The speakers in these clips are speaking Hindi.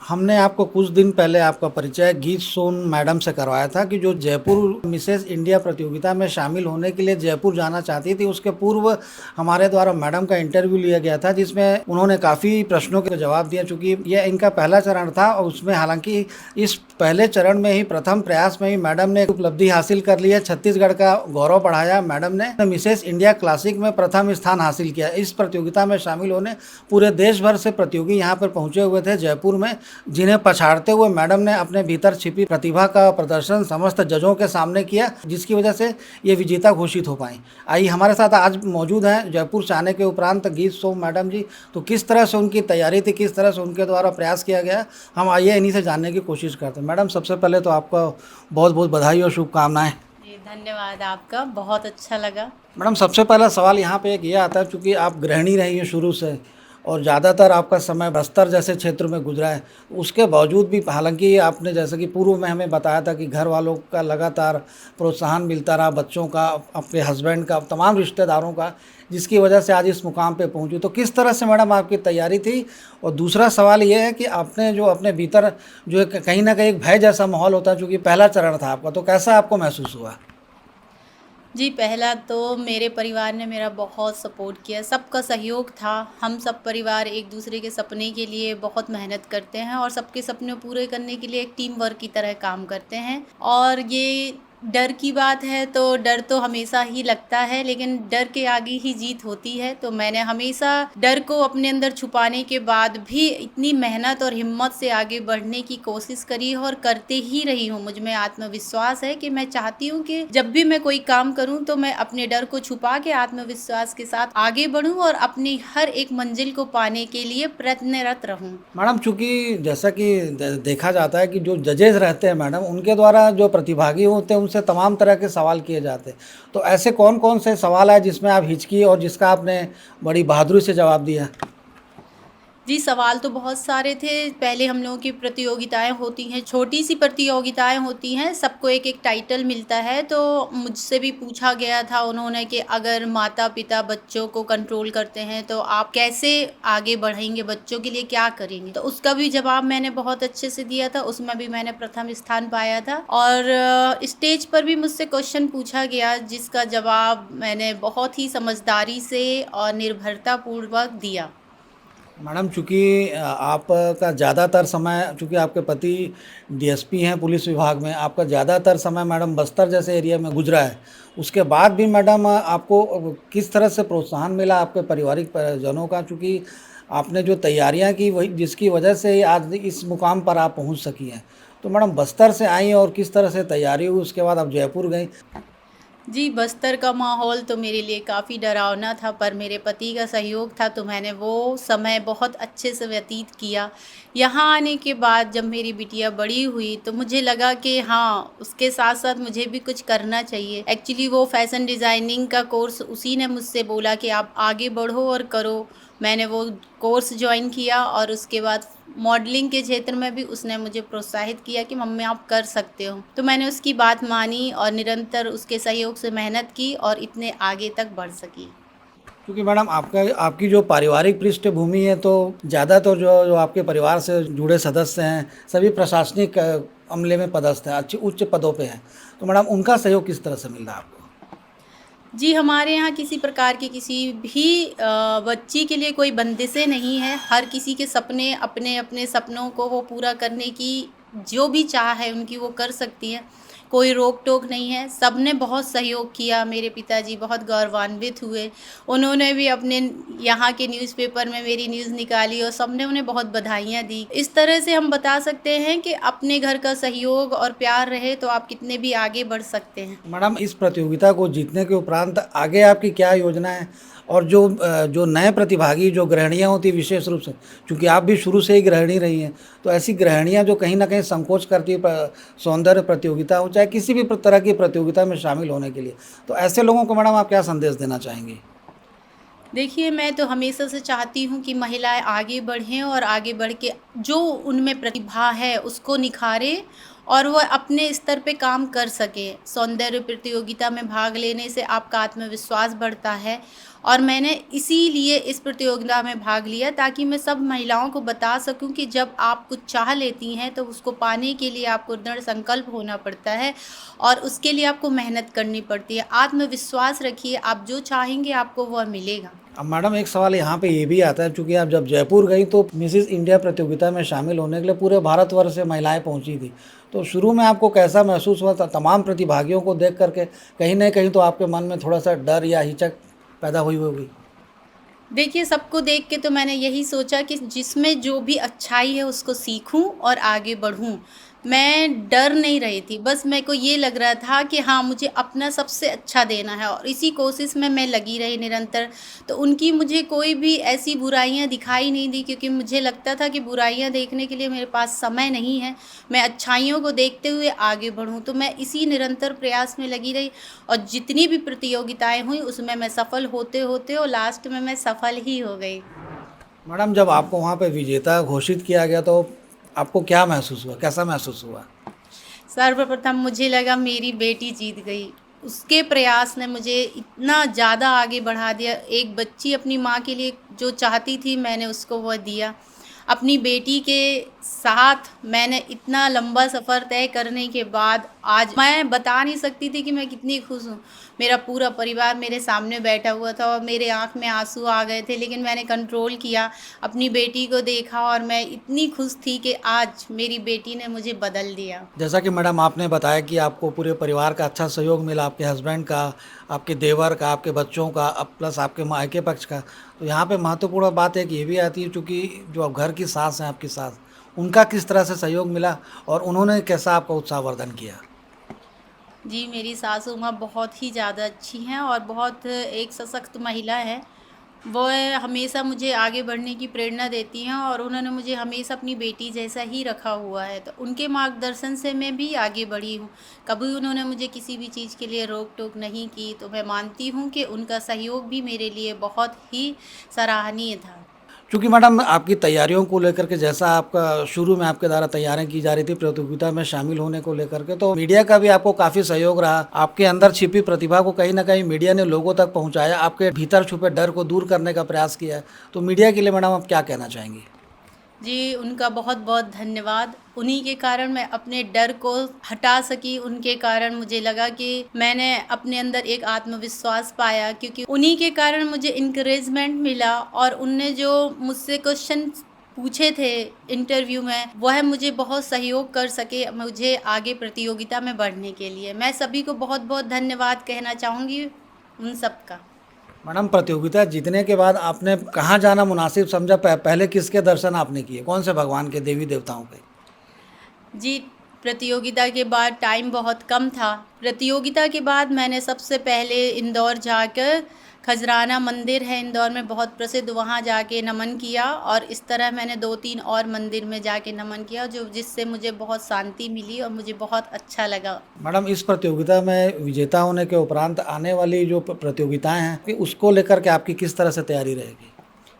हमने आपको कुछ दिन पहले आपका परिचय गीत सोन मैडम से करवाया था कि जो जयपुर मिसेस इंडिया प्रतियोगिता में शामिल होने के लिए जयपुर जाना चाहती थी। उसके पूर्व हमारे द्वारा मैडम का इंटरव्यू लिया गया था, जिसमें उन्होंने काफ़ी प्रश्नों के जवाब दिया। चूँकि यह इनका पहला चरण था और उसमें हालांकि इस पहले चरण में ही प्रथम प्रयास में ही मैडम ने उपलब्धि हासिल कर ली है। छत्तीसगढ़ का गौरव बढ़ाया मैडम ने। मिसेस इंडिया क्लासिक में प्रथम स्थान हासिल किया। इस प्रतियोगिता में शामिल होने पूरे देश भर से प्रतियोगी यहाँ पर पहुँचे हुए थे जयपुर में, जिन्हें पछाड़ते हुए मैडम ने अपने भीतर छिपी प्रतिभा का प्रदर्शन समस्त जजों के सामने किया, जिसकी वजह से ये विजेता घोषित हो पाई। आइए, हमारे साथ आज मौजूद हैं जयपुर से आने के उपरांत गीत सोम मैडम जी। तो किस तरह से उनकी तैयारी थी, किस तरह से उनके द्वारा प्रयास किया गया, हम आइए इन्हीं से जानने की कोशिश करते हैं। मैडम, सबसे पहले तो आपका बहुत बहुत बधाई और शुभकामनाएं। जी, धन्यवाद आपका, बहुत अच्छा लगा। मैडम, सबसे पहला सवाल यहाँ पे एक ये आता है, चूँकि आप गृहिणी रही हैं शुरू से और ज़्यादातर आपका समय बस्तर जैसे क्षेत्र में गुजरा है, उसके बावजूद भी हालांकि आपने जैसे कि पूर्व में हमें बताया था कि घर वालों का लगातार प्रोत्साहन मिलता रहा, बच्चों का, अपने हस्बैंड का, तमाम रिश्तेदारों का, जिसकी वजह से आज इस मुकाम पे पहुंची। तो किस तरह से मैडम आपकी तैयारी थी? और दूसरा सवाल ये है कि आपने जो अपने भीतर जो कहीं ना कहीं एक भय जैसा माहौल होता है, चूँकि पहला चरण था आपका, तो कैसा आपको महसूस हुआ? जी, पहला तो मेरे परिवार ने मेरा बहुत सपोर्ट किया, सबका सहयोग था। हम सब परिवार एक दूसरे के सपने के लिए बहुत मेहनत करते हैं और सबके सपने पूरे करने के लिए एक टीम वर्क की तरह काम करते हैं। और ये डर की बात है तो डर तो हमेशा ही लगता है, लेकिन डर के आगे ही जीत होती है। तो मैंने हमेशा डर को अपने अंदर छुपाने के बाद भी इतनी मेहनत और हिम्मत से आगे बढ़ने की कोशिश करी और करते ही रही हूँ। मुझ में आत्मविश्वास है कि मैं चाहती हूँ कि जब भी मैं कोई काम करूँ तो मैं अपने डर को छुपा के आत्मविश्वास के साथ आगे बढ़ूँ और अपनी हर एक मंजिल को पाने के लिए प्रयत्नरत रहूँ। मैडम, चूँकि जैसा कि देखा जाता है कि जो जजेस रहते हैं मैडम, उनके द्वारा जो प्रतिभागी होते हैं उनसे तमाम तरह के सवाल किए जाते हैं। तो ऐसे कौन कौन से सवाल है जिसमें आप हिचकी और जिसका आपने बड़ी बहादुरी से जवाब दिया? जी, सवाल तो बहुत सारे थे। पहले हम लोगों की प्रतियोगिताएँ होती हैं, छोटी-सी प्रतियोगिताएँ होती हैं, सबको एक-एक टाइटल मिलता है। तो मुझसे भी पूछा गया था उन्होंने कि अगर माता-पिता बच्चों को कंट्रोल करते हैं, तो आप कैसे आगे बढ़ेंगे, बच्चों के लिए क्या करेंगे? तो उसका भी जवाब मैंने बहुत अच्छे से दिया था, उसमें भी मैंने प्रथम स्थान पाया था। और स्टेज पर भी मुझसे क्वेश्चन पूछा गया, जिसका जवाब मैंने बहुत ही समझदारी से और निर्भरतापूर्वक दिया। मैडम, चूँकि आपका ज़्यादातर समय, चूँकि आपके पति डीएसपी हैं पुलिस विभाग में, आपका ज़्यादातर समय मैडम बस्तर जैसे एरिया में गुजरा है। उसके बाद भी मैडम आपको किस तरह से प्रोत्साहन मिला आपके पारिवारिक जनों का? चूँकि आपने जो तैयारियां की वही जिसकी वजह से ही आज इस मुकाम पर आप पहुंच सकी हैं। तो मैडम, बस्तर से आई और किस तरह से तैयारी हुई, उसके बाद आप जयपुर गई? जी, बस्तर का माहौल तो मेरे लिए काफ़ी डरावना था, पर मेरे पति का सहयोग था तो मैंने वो समय बहुत अच्छे से व्यतीत किया। यहाँ आने के बाद जब मेरी बिटिया बड़ी हुई तो मुझे लगा कि हाँ, उसके साथ-साथ मुझे भी कुछ करना चाहिए। एक्चुअली वो फ़ैशन डिज़ाइनिंग का कोर्स उसी ने मुझसे बोला कि आप आगे बढ़ो और करो। मैंने वो कोर्स जॉइन किया और उसके बाद मॉडलिंग के क्षेत्र में भी उसने मुझे प्रोत्साहित किया कि मम्मी आप कर सकते हो। तो मैंने उसकी बात मानी और निरंतर उसके सहयोग से मेहनत की और इतने आगे तक बढ़ सकी। क्योंकि मैडम, आपका आपकी जो पारिवारिक पृष्ठभूमि है, तो ज़्यादातर जो जो आपके परिवार से जुड़े सदस्य हैं सभी प्रशासनिक अमले में पदस्थ हैं, अच्छे उच्च पदों पे हैं। तो मैडम, उनका सहयोग किस तरह से मिल रहा है आपको? जी, हमारे यहाँ किसी प्रकार की किसी भी बच्ची के लिए कोई बंदिशें नहीं है। हर किसी के सपने अपने-अपने सपनों को वो पूरा करने की जो भी चाह है उनकी वो कर सकती हैं। कोई रोक-टोक नहीं है। सबने बहुत सहयोग किया। मेरे पिताजी बहुत गौरवान्वित हुए। उन्होंने भी अपने यहाँ के न्यूज़पेपर में मेरी न्यूज़ निकाली और सबने उन्हें बहुत बधाइयाँ दी। इस तरह से हम बता सकते हैं कि अपने घर का सहयोग और प्यार रहे तो आप कितने भी आगे बढ़ सकते हैं। मैडम, इस प्रतियोगिता को जीतने के उपरांत आगे आपकी क्या योजना है? और जो नए प्रतिभागी, जो गृहिणियाँ होती हैं विशेष रूप से, चूँकि आप भी शुरू से ही गृहिणी रही हैं, तो ऐसी गृहिणियाँ जो कहीं न कहीं संकोच करती है सौंदर्य प्रतियोगिता हो, चाहे किसी भी तरह की प्रतियोगिता में शामिल होने के लिए, तो ऐसे लोगों को मैडम आप क्या संदेश देना चाहेंगी? देखिए, मैं तो हमेशा से चाहती हूँ कि महिलाएँ आगे बढ़ें और आगे बढ़ के जो उनमें प्रतिभा है उसको निखारें और वो अपने स्तर पे काम कर सकें। सौंदर्य प्रतियोगिता में भाग लेने से आपका आत्मविश्वास बढ़ता है और मैंने इसीलिए इस प्रतियोगिता में भाग लिया ताकि मैं सब महिलाओं को बता सकूं कि जब आप कुछ चाह लेती हैं तो उसको पाने के लिए आपको दृढ़ संकल्प होना पड़ता है और उसके लिए आपको मेहनत करनी पड़ती है। आत्मविश्वास रखिए, आप जो चाहेंगे आपको वह मिलेगा। अब मैडम एक सवाल यहाँ पे ये भी आता है, चूंकि आप जब जयपुर गई तो मिसिस इंडिया प्रतियोगिता में शामिल होने के लिए पूरे भारतवर्ष से महिलाएं पहुंची थी, तो शुरू में आपको कैसा महसूस हुआ था तमाम प्रतिभागियों को देख करके? कहीं ना कहीं तो आपके मन में थोड़ा सा डर या हिचक पैदा हुई होगी। देखिए, सबको देख के तो मैंने यही सोचा कि जिसमें जो भी अच्छाई है उसको सीखूं और आगे बढ़ूं। मैं डर नहीं रही थी, बस मेरे को ये लग रहा था कि हाँ, मुझे अपना सबसे अच्छा देना है और इसी कोशिश में मैं लगी रही निरंतर। तो उनकी मुझे कोई भी ऐसी बुराइयां दिखाई नहीं दी, क्योंकि मुझे लगता था कि बुराइयां देखने के लिए मेरे पास समय नहीं है, मैं अच्छाइयों को देखते हुए आगे बढ़ूं। तो मैं इसी निरंतर प्रयास में लगी रही और जितनी भी प्रतियोगिताएं हुई उसमें मैं सफल होते होते और लास्ट में मैं सफल ही हो गई। मैडम जब आपको वहाँ पे विजेता घोषित किया गया तो आपको क्या महसूस हुआ, कैसा महसूस हुआ? सर्वप्रथम मुझे लगा मेरी बेटी जीत गई। उसके प्रयास ने मुझे इतना ज़्यादा आगे बढ़ा दिया। एक बच्ची अपनी माँ के लिए जो चाहती थी मैंने उसको वह दिया। अपनी बेटी के साथ मैंने इतना लंबा सफ़र तय करने के बाद आज मैं बता नहीं सकती थी कि मैं कितनी खुश हूँ। मेरा पूरा परिवार मेरे सामने बैठा हुआ था और मेरे आँख में आंसू आ गए थे, लेकिन मैंने कंट्रोल किया, अपनी बेटी को देखा और मैं इतनी खुश थी कि आज मेरी बेटी ने मुझे बदल दिया। जैसा कि मैडम आपने बताया कि आपको पूरे परिवार का अच्छा सहयोग मिला, आपके हस्बैंड का, आपके देवर का, आपके बच्चों का, अब प्लस आपके मायके पक्ष का। तो यहाँ पे महत्वपूर्ण बात एक ये भी आती है, चूँकि जो अब घर की सास हैं आपकी सास, उनका किस तरह से सहयोग मिला और उन्होंने कैसा आपका उत्साहवर्धन किया? जी, मेरी सासू माँ बहुत ही ज़्यादा अच्छी हैं और बहुत एक सशक्त महिला है। वो हमेशा मुझे आगे बढ़ने की प्रेरणा देती हैं और उन्होंने मुझे हमेशा अपनी बेटी जैसा ही रखा हुआ है। तो उनके मार्गदर्शन से मैं भी आगे बढ़ी हूँ। कभी उन्होंने मुझे किसी भी चीज़ के लिए रोक-टोक नहीं की, तो मैं मानती हूँ कि उनका सहयोग भी मेरे लिए बहुत ही सराहनीय था। चूँकि मैडम आपकी तैयारियों को लेकर के, जैसा आपका शुरू में आपके द्वारा तैयारियां की जा रही थी प्रतियोगिता में शामिल होने को लेकर के, तो मीडिया का भी आपको काफ़ी सहयोग रहा। आपके अंदर छिपी प्रतिभा को कहीं ना कहीं मीडिया ने लोगों तक पहुंचाया, आपके भीतर छुपे डर को दूर करने का प्रयास किया। तो मीडिया के लिए मैडम आप क्या कहना चाहेंगी? जी, उनका बहुत-बहुत धन्यवाद। उन्हीं के कारण मैं अपने डर को हटा सकी, उनके कारण मुझे लगा कि मैंने अपने अंदर एक आत्मविश्वास पाया, क्योंकि उन्हीं के कारण मुझे एनकरेजमेंट मिला और उनने जो मुझसे क्वेश्चन पूछे थे इंटरव्यू में, वह मुझे बहुत सहयोग कर सके मुझे आगे प्रतियोगिता में बढ़ने के लिए। मैं सभी को बहुत-बहुत धन्यवाद कहना चाहूँगी उन सबका। मैडम प्रतियोगिता जीतने के बाद आपने कहाँ जाना मुनासिब समझा? पहले किसके दर्शन आपने किए, कौन से भगवान के, देवी देवताओं के? जी, प्रतियोगिता के बाद टाइम बहुत कम था। प्रतियोगिता के बाद मैंने सबसे पहले इंदौर जाकर, खजराना मंदिर है इंदौर में बहुत प्रसिद्ध, वहाँ जाके नमन किया और इस तरह मैंने 2-3 और मंदिर में जाके नमन किया, जो जिससे मुझे बहुत शांति मिली और मुझे बहुत अच्छा लगा। मैडम इस प्रतियोगिता में विजेता होने के उपरांत आने वाली जो प्रतियोगिताएं हैं कि उसको लेकर के आपकी किस तरह से तैयारी रहेगी?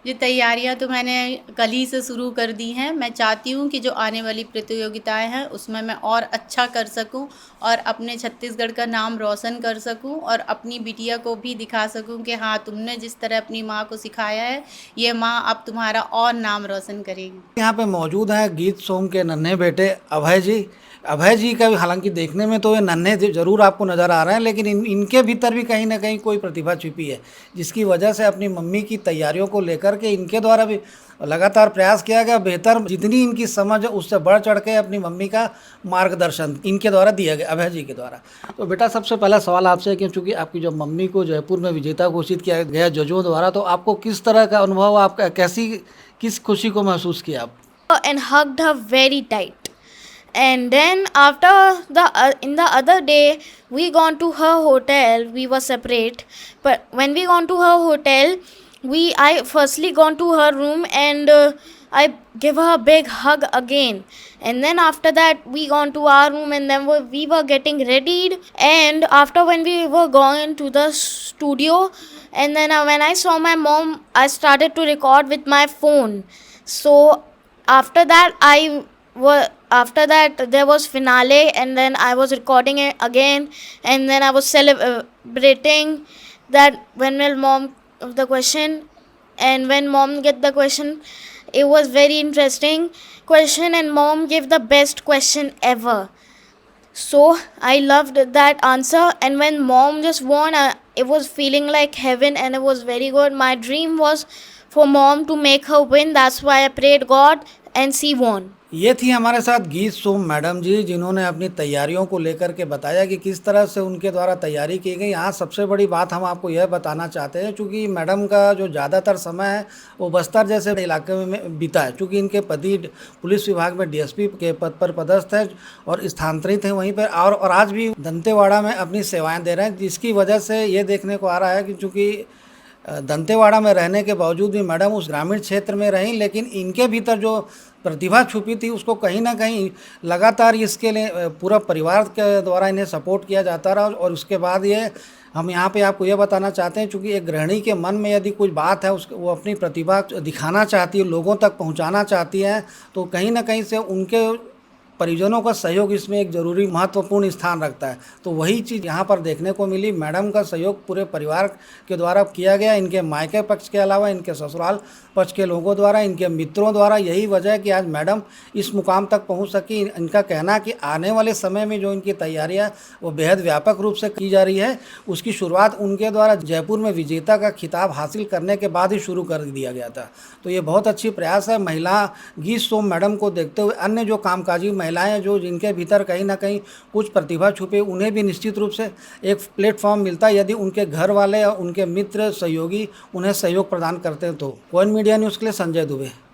ये तैयारियां तो मैंने कल ही से शुरू कर दी हैं। मैं चाहती हूँ कि जो आने वाली प्रतियोगिताएं हैं उसमें मैं और अच्छा कर सकूं और अपने छत्तीसगढ़ का नाम रोशन कर सकूं और अपनी बिटिया को भी दिखा सकूं कि हाँ, तुमने जिस तरह अपनी माँ को सिखाया है, ये माँ अब तुम्हारा और नाम रोशन करेगी। यहाँ पे मौजूद हैं गीत सोम के नन्हे बेटे अभय जी। अभय जी का भी हालांकि देखने में तो ये नन्हे जरूर आपको नज़र आ रहे हैं, लेकिन इनके भीतर भी कहीं ना कहीं कोई प्रतिभा छिपी है, जिसकी वजह से अपनी मम्मी की तैयारियों को लेकर के इनके द्वारा भी लगातार प्रयास किया गया। बेहतर जितनी इनकी समझ है उससे बढ़ चढ़ के अपनी मम्मी का मार्गदर्शन इनके द्वारा दिया गया, अभय जी के द्वारा। तो बेटा सबसे पहला सवाल आपसे है कि चूँकि आपकी जो मम्मी को जयपुर में विजेता घोषित किया गया जजों द्वारा, तो आपको किस तरह का अनुभव, आपका किस खुशी को महसूस किया आप? And hugged her very tight. And then after in the other day we gone to her hotel. We were separate, but when we gone to her hotel, I firstly gone to her room and I give her a big hug again. And then after that we gone to our room and then we were getting readied. And after when we were going to the studio, and then when I saw my mom, I started to record with my phone. So after that there was finale, and then I was recording it again, and then I was celebrating that when my mom of the question, and when mom get the question, it was very interesting question, and mom gave the best question ever. So I loved that answer, and when mom just won, it was feeling like heaven, and it was very good. My dream was for mom to make her win. That's why I prayed God, and she won. ये थी हमारे साथ गीत सोम मैडम जी, जिन्होंने अपनी तैयारियों को लेकर के बताया कि किस तरह से उनके द्वारा तैयारी की गई। यहाँ सबसे बड़ी बात हम आपको यह बताना चाहते हैं, चूँकि मैडम का जो ज़्यादातर समय है वो बस्तर जैसे इलाके में बीता है, चूँकि इनके पति पुलिस विभाग में डीएसपी के पद पर पदस्थ है और स्थानांतरित हैं वहीं पर, और आज भी दंतेवाड़ा में अपनी सेवाएँ दे रहे हैं, जिसकी वजह से ये देखने को आ रहा है कि चूँकि दंतेवाड़ा में रहने के बावजूद भी मैडम उस ग्रामीण क्षेत्र में रहीं, लेकिन इनके भीतर जो प्रतिभा छुपी थी उसको कहीं ना कहीं लगातार इसके लिए पूरा परिवार के द्वारा इन्हें सपोर्ट किया जाता रहा। और उसके बाद ये हम यहाँ पे आपको ये बताना चाहते हैं, चूँकि एक गृहिणी के मन में यदि कुछ बात है उसको वो अपनी प्रतिभा दिखाना चाहती है, लोगों तक पहुँचाना चाहती है, तो कहीं ना कहीं से उनके परिजनों का सहयोग इसमें एक ज़रूरी महत्वपूर्ण स्थान रखता है। तो वही चीज़ यहाँ पर देखने को मिली। मैडम का सहयोग पूरे परिवार के द्वारा किया गया, इनके मायके पक्ष के अलावा इनके ससुराल पक्ष के लोगों द्वारा, इनके मित्रों द्वारा। यही वजह है कि आज मैडम इस मुकाम तक पहुँच सकी। इनका कहना है कि आने वाले समय में जो इनकी तैयारियाँ वो बेहद व्यापक रूप से की जा रही है, उसकी शुरुआत उनके द्वारा जयपुर में विजेता का खिताब हासिल करने के बाद ही शुरू कर दिया गया था। तो ये बहुत अच्छी प्रयास है। महिला गीत सोम मैडम को देखते हुए अन्य जो कामकाजी महिलाएं जो जिनके भीतर कहीं ना कहीं कुछ प्रतिभा छुपे, उन्हें भी निश्चित रूप से एक प्लेटफॉर्म मिलता है यदि उनके घर वाले और उनके मित्र सहयोगी उन्हें सहयोग प्रदान करते हैं। तो कोइन मीडिया न्यूज़ के लिए संजय दुबे।